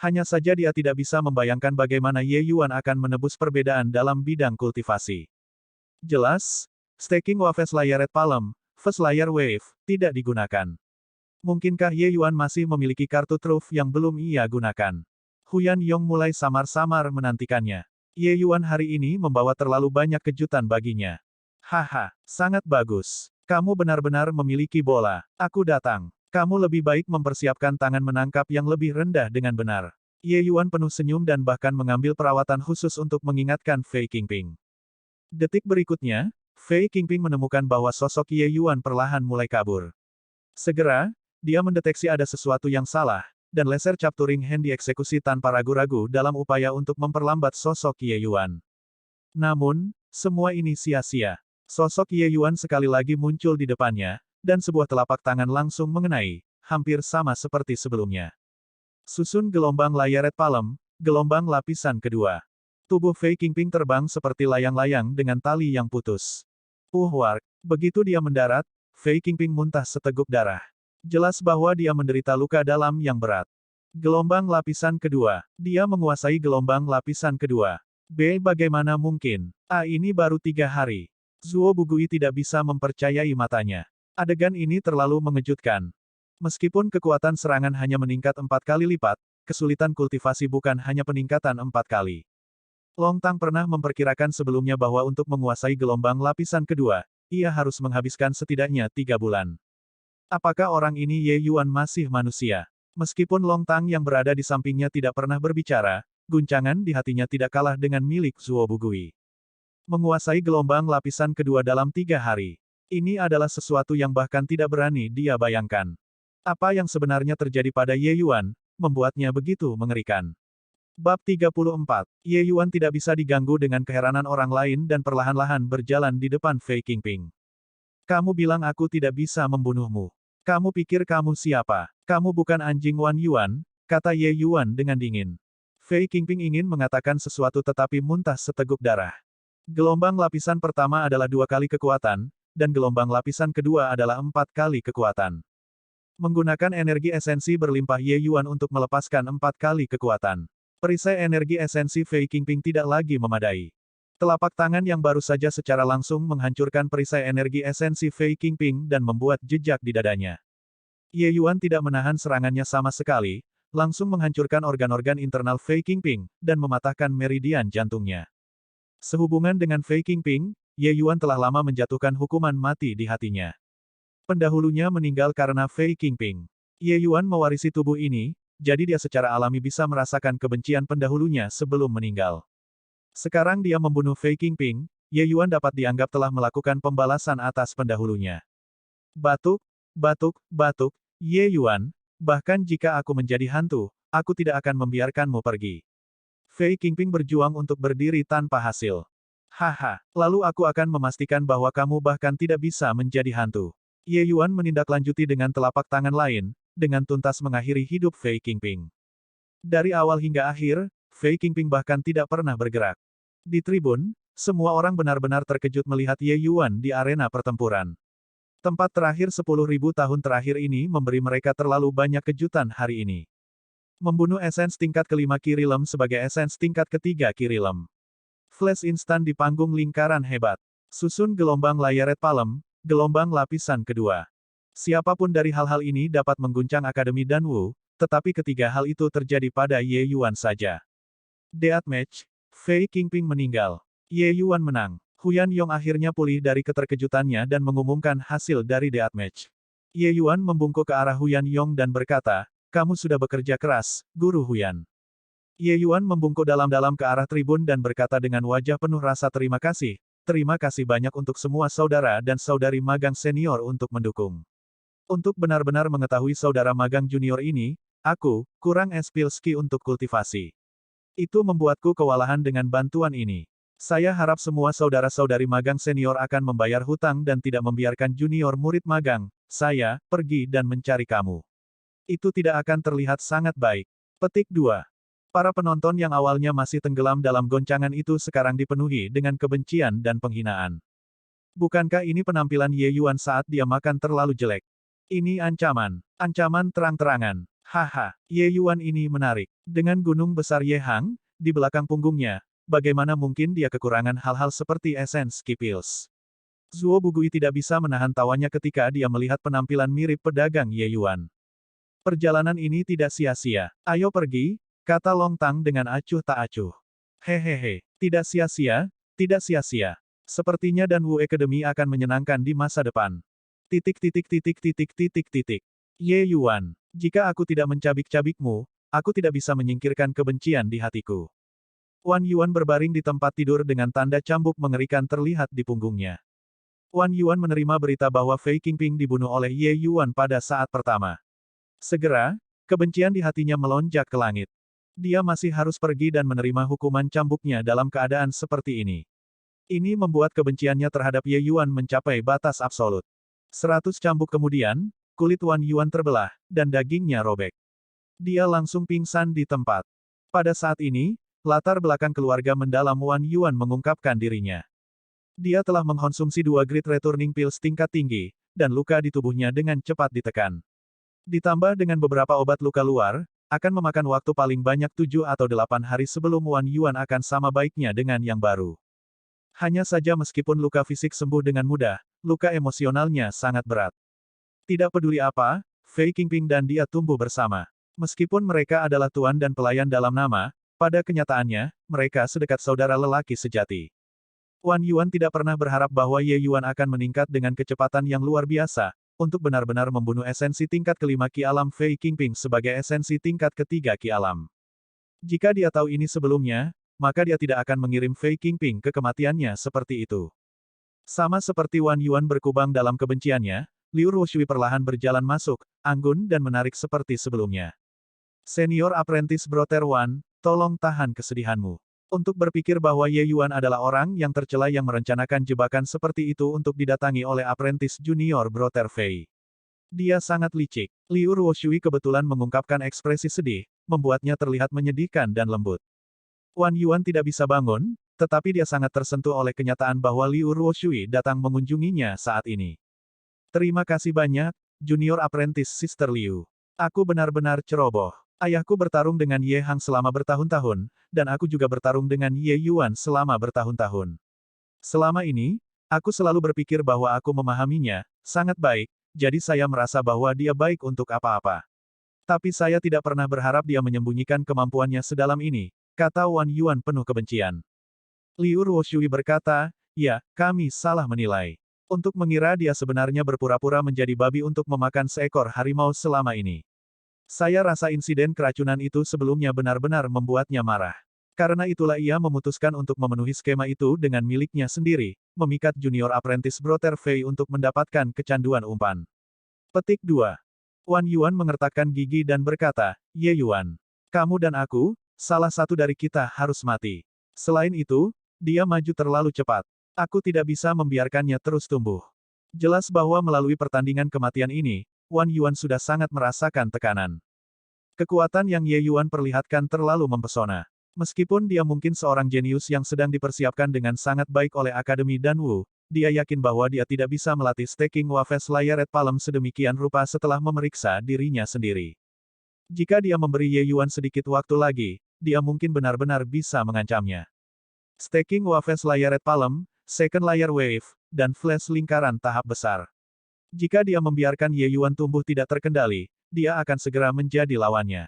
Hanya saja dia tidak bisa membayangkan bagaimana Ye Yuan akan menebus perbedaan dalam bidang kultivasi. Jelas, Staking Waves Layered Palm, First Layer Wave, tidak digunakan. Mungkinkah Ye Yuan masih memiliki kartu truf yang belum ia gunakan? Huyan Yong mulai samar-samar menantikannya. Ye Yuan hari ini membawa terlalu banyak kejutan baginya. Haha, sangat bagus. Kamu benar-benar memiliki bola. Aku datang. Kamu lebih baik mempersiapkan tangan menangkap yang lebih rendah dengan benar. Ye Yuan penuh senyum dan bahkan mengambil perawatan khusus untuk mengingatkan Fei Qingping. Detik berikutnya, Fei Qingping menemukan bahwa sosok Ye Yuan perlahan mulai kabur. Segera, dia mendeteksi ada sesuatu yang salah, dan laser capturing hand dieksekusi tanpa ragu-ragu dalam upaya untuk memperlambat sosok Ye Yuan. Namun, semua ini sia-sia. Sosok Ye Yuan sekali lagi muncul di depannya, dan sebuah telapak tangan langsung mengenai, hampir sama seperti sebelumnya. Susun gelombang Layered Palm, gelombang lapisan kedua. Tubuh Fei Qingping terbang seperti layang-layang dengan tali yang putus. Wark. Begitu dia mendarat, Fei Qingping muntah seteguk darah. Jelas bahwa dia menderita luka dalam yang berat. Gelombang lapisan kedua. Dia menguasai gelombang lapisan kedua. B. Bagaimana mungkin? A. Ini baru 3 hari. Zuo Bugui tidak bisa mempercayai matanya. Adegan ini terlalu mengejutkan. Meskipun kekuatan serangan hanya meningkat 4 kali lipat, kesulitan kultivasi bukan hanya peningkatan 4 kali. Long Tang pernah memperkirakan sebelumnya bahwa untuk menguasai gelombang lapisan kedua, ia harus menghabiskan setidaknya 3 bulan. Apakah orang ini Ye Yuan masih manusia? Meskipun Long Tang yang berada di sampingnya tidak pernah berbicara, guncangan di hatinya tidak kalah dengan milik Zuo Bugui. Menguasai gelombang lapisan kedua dalam 3 hari. Ini adalah sesuatu yang bahkan tidak berani dia bayangkan. Apa yang sebenarnya terjadi pada Ye Yuan, membuatnya begitu mengerikan. Bab 34. Ye Yuan tidak bisa diganggu dengan keheranan orang lain dan perlahan-lahan berjalan di depan Fei Qingping. Kamu bilang aku tidak bisa membunuhmu. Kamu pikir kamu siapa? Kamu bukan anjing Wan Yuan, kata Ye Yuan dengan dingin. Fei Qingping ingin mengatakan sesuatu tetapi muntah seteguk darah. Gelombang lapisan pertama adalah 2 kali kekuatan, dan gelombang lapisan kedua adalah 4 kali kekuatan. Menggunakan energi esensi berlimpah Ye Yuan untuk melepaskan 4 kali kekuatan. Perisai energi esensi Fei Qingping tidak lagi memadai. Telapak tangan yang baru saja secara langsung menghancurkan perisai energi esensi Fei Qingping dan membuat jejak di dadanya. Ye Yuan tidak menahan serangannya sama sekali, langsung menghancurkan organ-organ internal Fei Qingping, dan mematahkan meridian jantungnya. Sehubungan dengan Fei Qingping, Ye Yuan telah lama menjatuhkan hukuman mati di hatinya. Pendahulunya meninggal karena Fei Qingping. Ye Yuan mewarisi tubuh ini, jadi dia secara alami bisa merasakan kebencian pendahulunya sebelum meninggal. Sekarang dia membunuh Fei Qingping, Ye Yuan dapat dianggap telah melakukan pembalasan atas pendahulunya. Batuk, batuk, batuk, Ye Yuan, bahkan jika aku menjadi hantu, aku tidak akan membiarkanmu pergi. Fei Qingping berjuang untuk berdiri tanpa hasil. Haha, lalu aku akan memastikan bahwa kamu bahkan tidak bisa menjadi hantu. Ye Yuan menindaklanjuti dengan telapak tangan lain, dengan tuntas mengakhiri hidup Fei Qingping. Dari awal hingga akhir, Fei Qingping bahkan tidak pernah bergerak. Di tribun, semua orang benar-benar terkejut melihat Ye Yuan di arena pertempuran. Tempat terakhir 10.000 tahun terakhir ini memberi mereka terlalu banyak kejutan hari ini. Membunuh esens tingkat kelima Kirilem sebagai esens tingkat ketiga Kirilem. Flash instan di panggung lingkaran hebat. Susun gelombang Layered Palm, gelombang lapisan kedua. Siapapun dari hal-hal ini dapat mengguncang Akademi Danwu, tetapi ketiga hal itu terjadi pada Ye Yuan saja. Deathmatch, Fei Qingping meninggal. Ye Yuan menang. Huyan Yong akhirnya pulih dari keterkejutannya dan mengumumkan hasil dari deathmatch. Ye Yuan membungkuk ke arah Huyan Yong dan berkata, kamu sudah bekerja keras, Guru Huyan. Ye Yuan membungkuk dalam-dalam ke arah tribun dan berkata dengan wajah penuh rasa terima kasih banyak untuk semua saudara dan saudari magang senior untuk mendukung. Untuk benar-benar mengetahui saudara magang junior ini, aku kurang skill untuk kultivasi. Itu membuatku kewalahan dengan bantuan ini. Saya harap semua saudara-saudari magang senior akan membayar hutang dan tidak membiarkan junior murid magang, saya, pergi dan mencari kamu. Itu tidak akan terlihat sangat baik. Petik 2. Para penonton yang awalnya masih tenggelam dalam goncangan itu sekarang dipenuhi dengan kebencian dan penghinaan. Bukankah ini penampilan Ye Yuan saat dia makan terlalu jelek? Ini ancaman. Ancaman terang-terangan. Haha, Ye Yuan ini menarik. Dengan gunung besar Ye Hang, di belakang punggungnya, bagaimana mungkin dia kekurangan hal-hal seperti essence Pills? Zuo Bugui tidak bisa menahan tawanya ketika dia melihat penampilan mirip pedagang Ye Yuan. Perjalanan ini tidak sia-sia. Ayo pergi, kata Long Tang dengan acuh tak acuh. Hehehe, tidak sia-sia, tidak sia-sia. Sepertinya Dan Wu Academy akan menyenangkan di masa depan. Ye Yuan, jika aku tidak mencabik-cabikmu, aku tidak bisa menyingkirkan kebencian di hatiku. Wan Yuan berbaring di tempat tidur dengan tanda cambuk mengerikan terlihat di punggungnya. Wan Yuan menerima berita bahwa Fei Qingping dibunuh oleh Ye Yuan pada saat pertama. Segera, kebencian di hatinya melonjak ke langit. Dia masih harus pergi dan menerima hukuman cambuknya dalam keadaan seperti ini. Ini membuat kebenciannya terhadap Ye Yuan mencapai batas absolut. 100 cambuk kemudian, kulit Wan Yuan terbelah, dan dagingnya robek. Dia langsung pingsan di tempat. Pada saat ini, latar belakang keluarga mendalam Wan Yuan mengungkapkan dirinya. Dia telah mengkonsumsi 2 Great Returning Pills tingkat tinggi, dan luka di tubuhnya dengan cepat ditekan. Ditambah dengan beberapa obat luka luar, akan memakan waktu paling banyak 7 atau 8 hari sebelum Wan Yuan akan sama baiknya dengan yang baru. Hanya saja meskipun luka fisik sembuh dengan mudah, luka emosionalnya sangat berat. Tidak peduli apa, Fei Qingping dan dia tumbuh bersama. Meskipun mereka adalah tuan dan pelayan dalam nama, pada kenyataannya, mereka sedekat saudara lelaki sejati. Wan Yuan tidak pernah berharap bahwa Ye Yuan akan meningkat dengan kecepatan yang luar biasa, untuk benar-benar membunuh esensi tingkat kelima Ki Alam Fei Qingping sebagai esensi tingkat ketiga Ki Alam. Jika dia tahu ini sebelumnya, maka dia tidak akan mengirim Fei Qingping ke kematiannya seperti itu. Sama seperti Wan Yuan berkubang dalam kebenciannya, Liu Ruoshui perlahan berjalan masuk, anggun dan menarik seperti sebelumnya. Senior Apprentice Brother Wan, tolong tahan kesedihanmu. Untuk berpikir bahwa Ye Yuan adalah orang yang tercela yang merencanakan jebakan seperti itu untuk didatangi oleh Apprentice Junior Brother Fei. Dia sangat licik. Liu Ruoshui kebetulan mengungkapkan ekspresi sedih, membuatnya terlihat menyedihkan dan lembut. Wan Yuan tidak bisa bangun, tetapi dia sangat tersentuh oleh kenyataan bahwa Liu Ruoshui datang mengunjunginya saat ini. Terima kasih banyak, Junior Apprentice Sister Liu. Aku benar-benar ceroboh. Ayahku bertarung dengan Ye Hang selama bertahun-tahun, dan aku juga bertarung dengan Ye Yuan selama bertahun-tahun. Selama ini, aku selalu berpikir bahwa aku memahaminya, sangat baik, jadi saya merasa bahwa dia baik untuk apa-apa. Tapi saya tidak pernah berharap dia menyembunyikan kemampuannya sedalam ini, kata Wan Yuan penuh kebencian. Liu Ruoshui berkata, ya, kami salah menilai. Untuk mengira dia sebenarnya berpura-pura menjadi babi untuk memakan seekor harimau selama ini. Saya rasa insiden keracunan itu sebelumnya benar-benar membuatnya marah. Karena itulah ia memutuskan untuk memenuhi skema itu dengan miliknya sendiri, memikat Junior Apprentice Brother Fei untuk mendapatkan kecanduan umpan. Petik 2. Wan Yuan mengertakkan gigi dan berkata, Ye Yuan, kamu dan aku, salah satu dari kita harus mati. Selain itu, dia maju terlalu cepat. Aku tidak bisa membiarkannya terus tumbuh. Jelas bahwa melalui pertandingan kematian ini, Wan Yuan sudah sangat merasakan tekanan. Kekuatan yang Ye Yuan perlihatkan terlalu mempesona. Meskipun dia mungkin seorang jenius yang sedang dipersiapkan dengan sangat baik oleh Akademi Dan Wu, dia yakin bahwa dia tidak bisa melatih Staking Wafes Layeret Palem sedemikian rupa setelah memeriksa dirinya sendiri. Jika dia memberi Ye Yuan sedikit waktu lagi, dia mungkin benar-benar bisa mengancamnya. Staking Wafes Layeret Palem, Second Layer Wave, dan Flash lingkaran tahap besar. Jika dia membiarkan Ye Yuan tumbuh tidak terkendali, dia akan segera menjadi lawannya.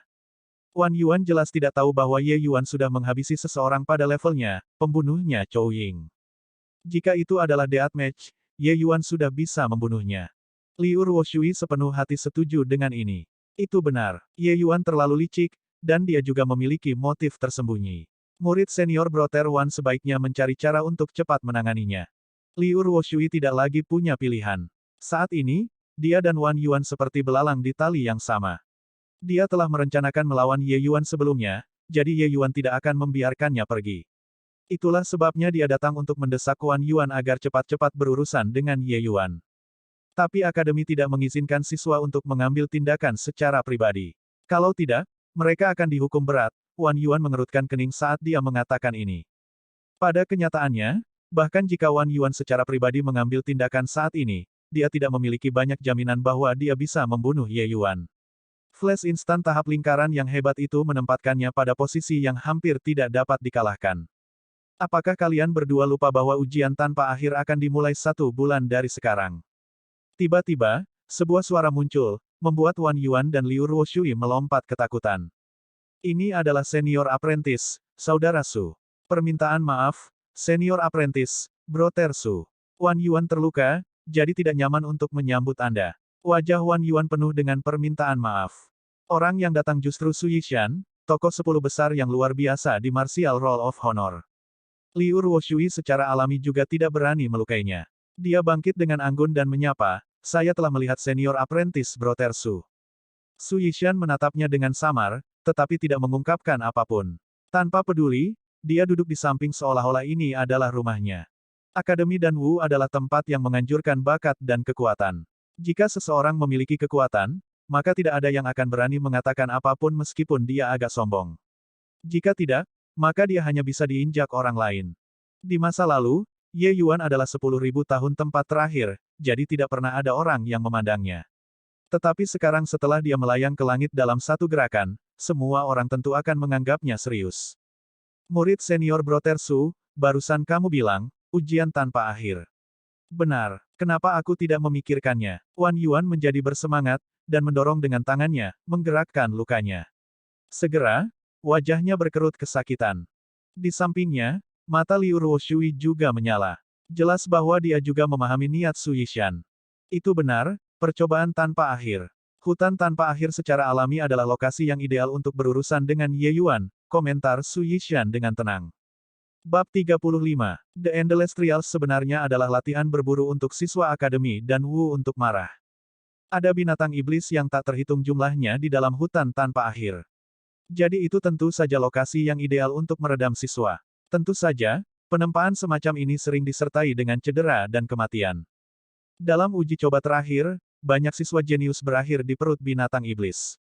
Wan Yuan jelas tidak tahu bahwa Ye Yuan sudah menghabisi seseorang pada levelnya, pembunuhnya Chou Ying. Jika itu adalah deathmatch, Ye Yuan sudah bisa membunuhnya. Liu Ruoshui sepenuh hati setuju dengan ini. Itu benar, Ye Yuan terlalu licik, dan dia juga memiliki motif tersembunyi. Murid senior Brother Wan sebaiknya mencari cara untuk cepat menanganinya. Liu Ruoshui tidak lagi punya pilihan. Saat ini, dia dan Wan Yuan seperti belalang di tali yang sama. Dia telah merencanakan melawan Ye Yuan sebelumnya, jadi Ye Yuan tidak akan membiarkannya pergi. Itulah sebabnya dia datang untuk mendesak Wan Yuan agar cepat-cepat berurusan dengan Ye Yuan. Tapi akademi tidak mengizinkan siswa untuk mengambil tindakan secara pribadi. Kalau tidak, mereka akan dihukum berat. Wan Yuan mengerutkan kening saat dia mengatakan ini. Pada kenyataannya, bahkan jika Wan Yuan secara pribadi mengambil tindakan saat ini, dia tidak memiliki banyak jaminan bahwa dia bisa membunuh Ye Yuan. Flash instan tahap lingkaran yang hebat itu menempatkannya pada posisi yang hampir tidak dapat dikalahkan. Apakah kalian berdua lupa bahwa ujian tanpa akhir akan dimulai 1 bulan dari sekarang? Tiba-tiba, sebuah suara muncul, membuat Wan Yuan dan Liu Ruoshui melompat ketakutan. Ini adalah senior apprentice, saudara Su. Permintaan maaf, senior apprentice, Brother Su. Wan Yuan terluka, jadi tidak nyaman untuk menyambut Anda. Wajah Wan Yuan penuh dengan permintaan maaf. Orang yang datang justru Su Yishan, tokoh 10 besar yang luar biasa di Martial Roll of Honor. Liu Ruoshui secara alami juga tidak berani melukainya. Dia bangkit dengan anggun dan menyapa, saya telah melihat senior apprentice Brother Su. Su Yishan menatapnya dengan samar, tetapi tidak mengungkapkan apapun. Tanpa peduli, dia duduk di samping seolah-olah ini adalah rumahnya. Akademi Dan Wu adalah tempat yang menganjurkan bakat dan kekuatan. Jika seseorang memiliki kekuatan, maka tidak ada yang akan berani mengatakan apapun meskipun dia agak sombong. Jika tidak, maka dia hanya bisa diinjak orang lain. Di masa lalu, Ye Yuan adalah 10.000 tahun tempat terakhir, jadi tidak pernah ada orang yang memandangnya. Tetapi sekarang setelah dia melayang ke langit dalam satu gerakan, semua orang tentu akan menganggapnya serius. Murid senior Brother Su, barusan kamu bilang, ujian tanpa akhir. Benar, kenapa aku tidak memikirkannya? Wan Yuan menjadi bersemangat, dan mendorong dengan tangannya, menggerakkan lukanya. Segera, wajahnya berkerut kesakitan. Di sampingnya, mata Liu Ruoshui juga menyala. Jelas bahwa dia juga memahami niat Su Yishan. Itu benar, percobaan tanpa akhir. Hutan tanpa akhir secara alami adalah lokasi yang ideal untuk berurusan dengan Ye Yuan, komentar Su Yishan dengan tenang. Bab 35. The Endless Trials sebenarnya adalah latihan berburu untuk siswa akademi dan Wu untuk marah. Ada binatang iblis yang tak terhitung jumlahnya di dalam hutan tanpa akhir. Jadi itu tentu saja lokasi yang ideal untuk meredam siswa. Tentu saja, penempaan semacam ini sering disertai dengan cedera dan kematian. Dalam uji coba terakhir, banyak siswa jenius berakhir di perut binatang iblis.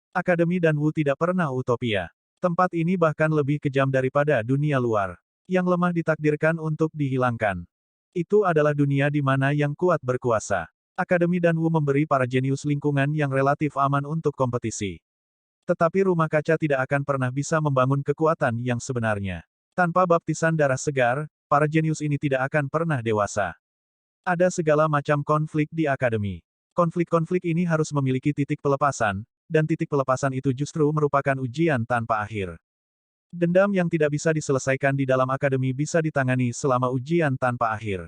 Akademi Dan Wu tidak pernah utopia. Tempat ini bahkan lebih kejam daripada dunia luar. Yang lemah ditakdirkan untuk dihilangkan. Itu adalah dunia di mana yang kuat berkuasa. Akademi Dan Wu memberi para jenius lingkungan yang relatif aman untuk kompetisi. Tetapi rumah kaca tidak akan pernah bisa membangun kekuatan yang sebenarnya. Tanpa baptisan darah segar, para jenius ini tidak akan pernah dewasa. Ada segala macam konflik di akademi. Konflik-konflik ini harus memiliki titik pelepasan, dan titik pelepasan itu justru merupakan ujian tanpa akhir. Dendam yang tidak bisa diselesaikan di dalam akademi bisa ditangani selama ujian tanpa akhir.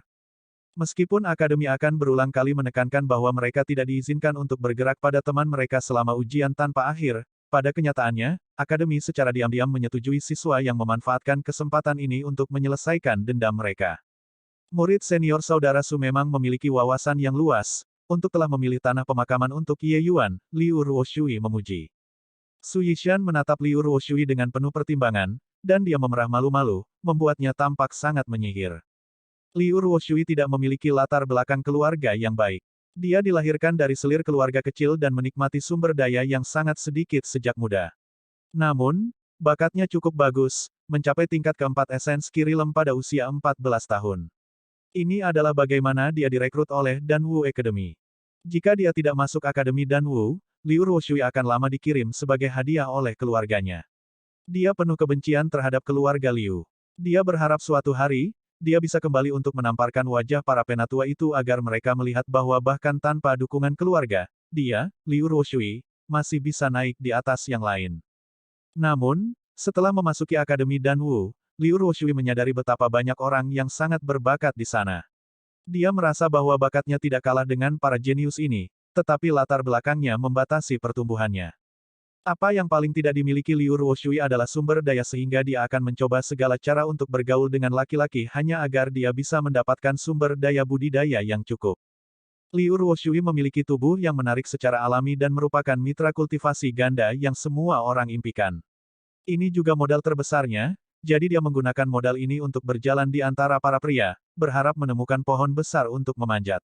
Meskipun akademi akan berulang kali menekankan bahwa mereka tidak diizinkan untuk bergerak pada teman mereka selama ujian tanpa akhir, pada kenyataannya, akademi secara diam-diam menyetujui siswa yang memanfaatkan kesempatan ini untuk menyelesaikan dendam mereka. Murid senior saudara Su memang memiliki wawasan yang luas, untuk telah memilih tanah pemakaman untuk Ye Yuan, Liu Ruoshui memuji. Su Yishan menatap Liu Ruoshui dengan penuh pertimbangan, dan dia memerah malu-malu, membuatnya tampak sangat menyihir. Liu Ruoshui tidak memiliki latar belakang keluarga yang baik. Dia dilahirkan dari selir keluarga kecil dan menikmati sumber daya yang sangat sedikit sejak muda. Namun, bakatnya cukup bagus, mencapai tingkat keempat Essence Kirilem pada usia 14 tahun. Ini adalah bagaimana dia direkrut oleh Dan Wu Academy. Jika dia tidak masuk Akademi Dan Wu, Liu Ruoshui akan lama dikirim sebagai hadiah oleh keluarganya. Dia penuh kebencian terhadap keluarga Liu. Dia berharap suatu hari, dia bisa kembali untuk menamparkan wajah para penatua itu agar mereka melihat bahwa bahkan tanpa dukungan keluarga, dia, Liu Ruoshui, masih bisa naik di atas yang lain. Namun, setelah memasuki Akademi Danwu, Liu Ruoshui menyadari betapa banyak orang yang sangat berbakat di sana. Dia merasa bahwa bakatnya tidak kalah dengan para jenius ini, tetapi latar belakangnya membatasi pertumbuhannya. Apa yang paling tidak dimiliki Liu Ruoshui adalah sumber daya sehingga dia akan mencoba segala cara untuk bergaul dengan laki-laki hanya agar dia bisa mendapatkan sumber daya budidaya yang cukup. Liu Ruoshui memiliki tubuh yang menarik secara alami dan merupakan mitra kultivasi ganda yang semua orang impikan. Ini juga modal terbesarnya, jadi dia menggunakan modal ini untuk berjalan di antara para pria, berharap menemukan pohon besar untuk memanjat.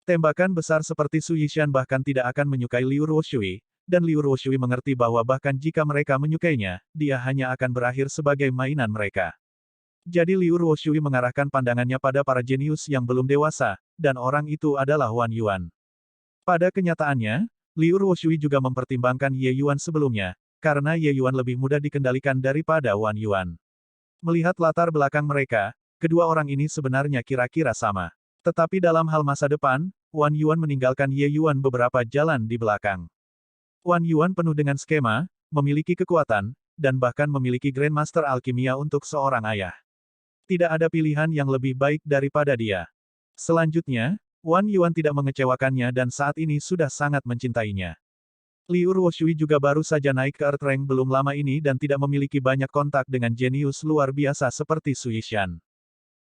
Tembakan besar seperti Su Yishan bahkan tidak akan menyukai Liu Ruoshui, dan Liu Ruoshui mengerti bahwa bahkan jika mereka menyukainya, dia hanya akan berakhir sebagai mainan mereka. Jadi Liu Ruoshui mengarahkan pandangannya pada para jenius yang belum dewasa, dan orang itu adalah Wan Yuan. Pada kenyataannya, Liu Ruoshui juga mempertimbangkan Ye Yuan sebelumnya, karena Ye Yuan lebih mudah dikendalikan daripada Wan Yuan. Melihat latar belakang mereka, kedua orang ini sebenarnya kira-kira sama. Tetapi dalam hal masa depan, Wan Yuan meninggalkan Ye Yuan beberapa jalan di belakang. Wan Yuan penuh dengan skema, memiliki kekuatan, dan bahkan memiliki Grandmaster Alkimia untuk seorang ayah. Tidak ada pilihan yang lebih baik daripada dia. Selanjutnya, Wan Yuan tidak mengecewakannya dan saat ini sudah sangat mencintainya. Liu Ruoshui juga baru saja naik ke Earth Rank belum lama ini dan tidak memiliki banyak kontak dengan jenius luar biasa seperti Su Yishan.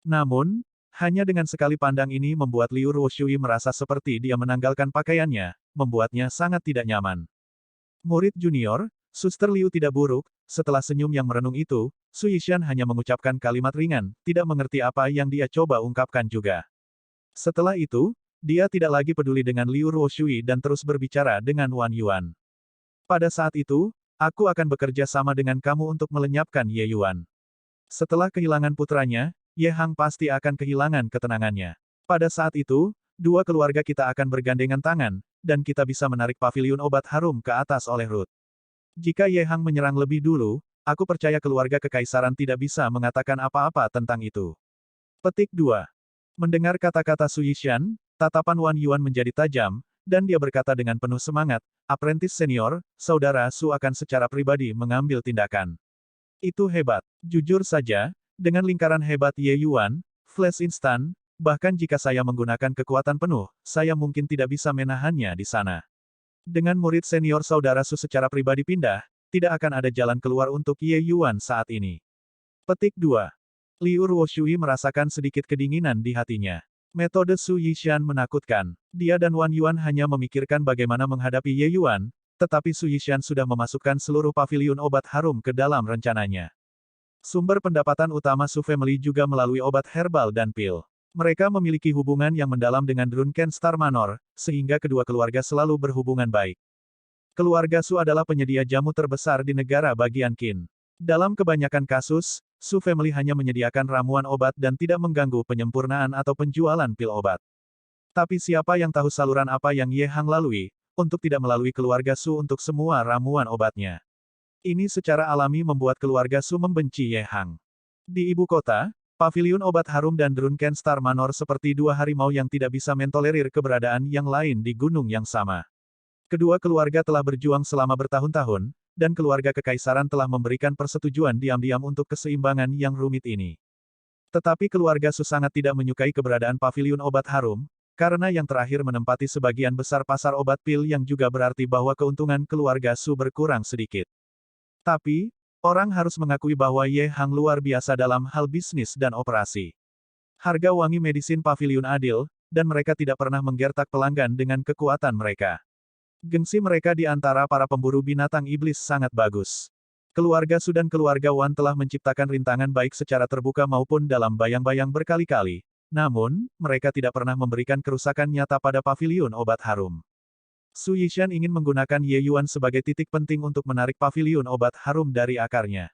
Namun, hanya dengan sekali pandang ini membuat Liu Ruoshui merasa seperti dia menanggalkan pakaiannya, membuatnya sangat tidak nyaman. Murid junior, Suster Liu tidak buruk, setelah senyum yang merenung itu, Su Yishan hanya mengucapkan kalimat ringan, tidak mengerti apa yang dia coba ungkapkan juga. Setelah itu, dia tidak lagi peduli dengan Liu Ruoshui dan terus berbicara dengan Wan Yuan. Pada saat itu, aku akan bekerja sama dengan kamu untuk melenyapkan Ye Yuan. Setelah kehilangan putranya, Ye Hang pasti akan kehilangan ketenangannya. Pada saat itu, dua keluarga kita akan bergandengan tangan, dan kita bisa menarik paviliun obat harum ke atas oleh Ruth. Jika Ye Hang menyerang lebih dulu, aku percaya keluarga kekaisaran tidak bisa mengatakan apa-apa tentang itu. Petik 2. Mendengar kata-kata Su Yishan, tatapan Wan Yuan menjadi tajam, dan dia berkata dengan penuh semangat, apprentice senior, saudara Su akan secara pribadi mengambil tindakan. Itu hebat. Jujur saja, dengan lingkaran hebat Ye Yuan, flash instan, bahkan jika saya menggunakan kekuatan penuh, saya mungkin tidak bisa menahannya di sana. Dengan murid senior saudara Su secara pribadi pindah, tidak akan ada jalan keluar untuk Ye Yuan saat ini. Petik 2. Liu Ruoshui merasakan sedikit kedinginan di hatinya. Metode Su Yishan menakutkan. Dia dan Wan Yuan hanya memikirkan bagaimana menghadapi Ye Yuan, tetapi Su Yishan sudah memasukkan seluruh paviliun obat harum ke dalam rencananya. Sumber pendapatan utama Su Family juga melalui obat herbal dan pil. Mereka memiliki hubungan yang mendalam dengan Drunken Star Manor, sehingga kedua keluarga selalu berhubungan baik. Keluarga Su adalah penyedia jamu terbesar di negara bagian Qin. Dalam kebanyakan kasus, Su Family hanya menyediakan ramuan obat dan tidak mengganggu penyempurnaan atau penjualan pil obat. Tapi siapa yang tahu saluran apa yang Ye Hang lalui, untuk tidak melalui keluarga Su untuk semua ramuan obatnya. Ini secara alami membuat keluarga Su membenci Ye Hang. Di ibu kota, paviliun obat harum dan Drunken Star Manor seperti dua harimau yang tidak bisa mentolerir keberadaan yang lain di gunung yang sama. Kedua keluarga telah berjuang selama bertahun-tahun, dan keluarga kekaisaran telah memberikan persetujuan diam-diam untuk keseimbangan yang rumit ini. Tetapi keluarga Su sangat tidak menyukai keberadaan paviliun obat harum, karena yang terakhir menempati sebagian besar pasar obat pil yang juga berarti bahwa keuntungan keluarga Su berkurang sedikit. Tapi, orang harus mengakui bahwa Ye Hang luar biasa dalam hal bisnis dan operasi. Harga wangi medisin paviliun adil, dan mereka tidak pernah menggertak pelanggan dengan kekuatan mereka. Gengsi mereka di antara para pemburu binatang iblis sangat bagus. Keluarga Su dan keluarga Wan telah menciptakan rintangan baik secara terbuka maupun dalam bayang-bayang berkali-kali. Namun, mereka tidak pernah memberikan kerusakan nyata pada paviliun obat harum. Su Yishan ingin menggunakan Ye Yuan sebagai titik penting untuk menarik paviliun obat harum dari akarnya.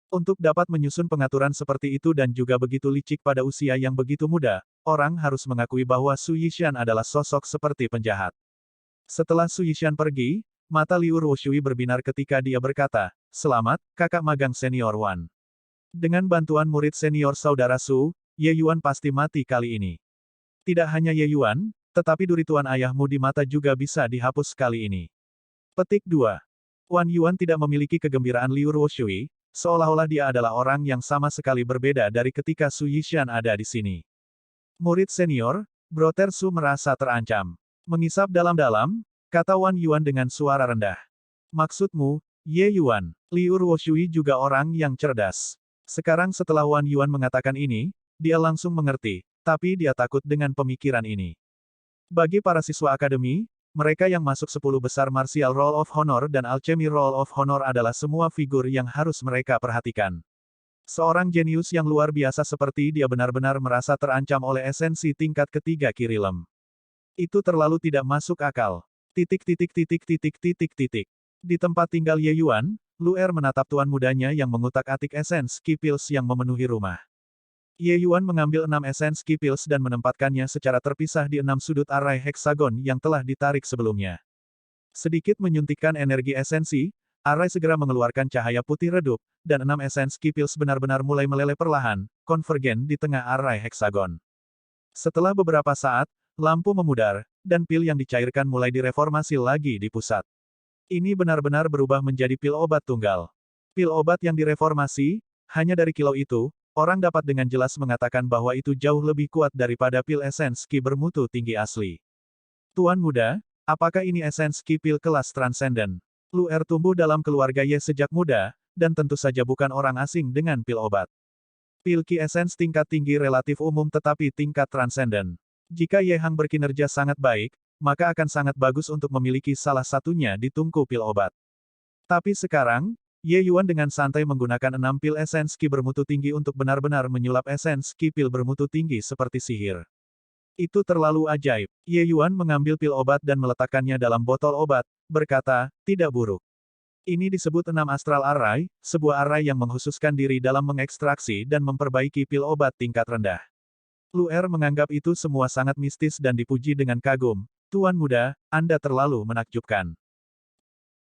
Untuk dapat menyusun pengaturan seperti itu dan juga begitu licik pada usia yang begitu muda, orang harus mengakui bahwa Su Yishan adalah sosok seperti penjahat. Setelah Su Yishan pergi, mata Liu Ruoshui berbinar ketika dia berkata, "Selamat, kakak magang senior Wan. Dengan bantuan murid senior saudara Su, Ye Yuan pasti mati kali ini." Tidak hanya Ye Yuan, tetapi duri tuan ayahmu di mata juga bisa dihapus kali ini. Petik 2. Wan Yuan tidak memiliki kegembiraan Liu Ruoshui, seolah-olah dia adalah orang yang sama sekali berbeda dari ketika Su Yishan ada di sini. Murid senior, Brother Su merasa terancam. Mengisap dalam-dalam, kata Wan Yuan dengan suara rendah. Maksudmu, Ye Yuan, Liu Ruoshui juga orang yang cerdas. Sekarang setelah Wan Yuan mengatakan ini, dia langsung mengerti, tapi dia takut dengan pemikiran ini. Bagi para siswa akademi, mereka yang masuk 10 besar Martial Roll of Honor dan Alchemy Roll of Honor adalah semua figur yang harus mereka perhatikan. Seorang jenius yang luar biasa seperti dia benar-benar merasa terancam oleh esensi tingkat ketiga Kirilem. Itu terlalu tidak masuk akal. Titik titik titik titik titik titik. Di tempat tinggal Ye Yuan, Lu Er menatap tuan mudanya yang mengutak-atik esens Kipils yang memenuhi rumah. Ye Yuan mengambil 6 esens Kipils dan menempatkannya secara terpisah di 6 sudut arai heksagon yang telah ditarik sebelumnya. Sedikit menyuntikkan energi esensi, arai segera mengeluarkan cahaya putih redup, dan 6 esens Kipils benar-benar mulai meleleh perlahan, konvergen di tengah arai heksagon. Setelah beberapa saat, lampu memudar, dan pil yang dicairkan mulai direformasi lagi di pusat. Ini benar-benar berubah menjadi pil obat tunggal. Pil obat yang direformasi, hanya dari kilau itu, orang dapat dengan jelas mengatakan bahwa itu jauh lebih kuat daripada pil esens Ki bermutu tinggi asli. Tuan muda, apakah ini esens Ki pil kelas transenden? Lu Er tumbuh dalam keluarga Ye sejak muda, dan tentu saja bukan orang asing dengan pil obat. Pil Ki esens tingkat tinggi relatif umum tetapi tingkat transenden. Jika Ye Hang berkinerja sangat baik, maka akan sangat bagus untuk memiliki salah satunya di tungku pil obat. Tapi sekarang, Ye Yuan dengan santai menggunakan 6 pil esens Ki bermutu tinggi untuk benar-benar menyulap esens Ki pil bermutu tinggi seperti sihir. Itu terlalu ajaib. Ye Yuan mengambil pil obat dan meletakkannya dalam botol obat, berkata, tidak buruk. Ini disebut 6 astral array, sebuah array yang menghususkan diri dalam mengekstraksi dan memperbaiki pil obat tingkat rendah. Lu Er menganggap itu semua sangat mistis dan dipuji dengan kagum. Tuan muda, Anda terlalu menakjubkan.